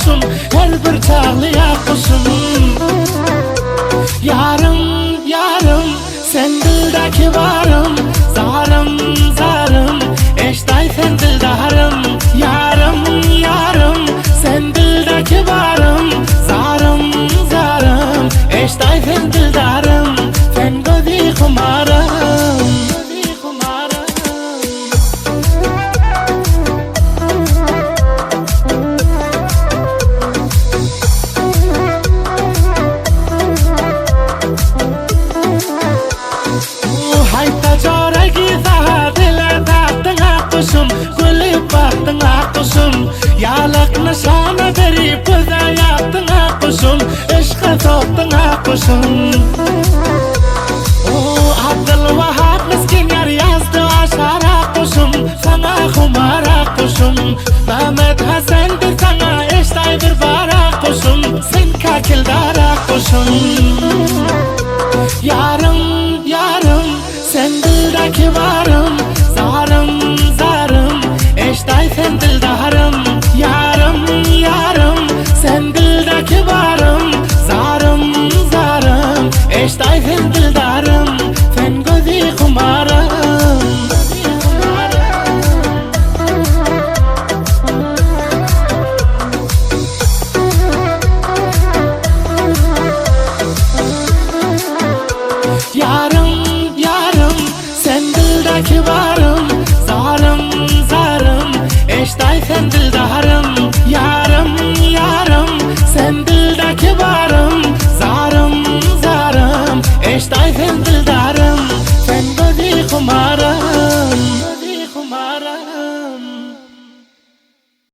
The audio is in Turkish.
kuşum, her bir çağlıya kuşum. Yarım, yarım, sen dildeki varım, zarım, zarım, eşday sen dildarım. Yarım, yarım, sen dildeki varım, zarım, zarım, eşday sen dildarım. Sen gözü kumarım, gözü kumarım. Hayta çoragi saha dile tahtına kuşum, gülüp bahtına kuşum. Yalık nişanı verip bize yaptına kuşum, ışka soktuna kuşum. Abdülvahab miskin yar yazdı aşara kuşum, sana kumara kuşum. Mehmet Hasan'dır sana eşday bir bara kuşum, sen kakildara kuşum. Yarım, yarım, sen dildeki varım, zarım, zarım, eşday sen dildarım. Yarım, yarım, sen dildeki varım, zarım, zarım, eşday sen dildarım. Sen gözü kumarım.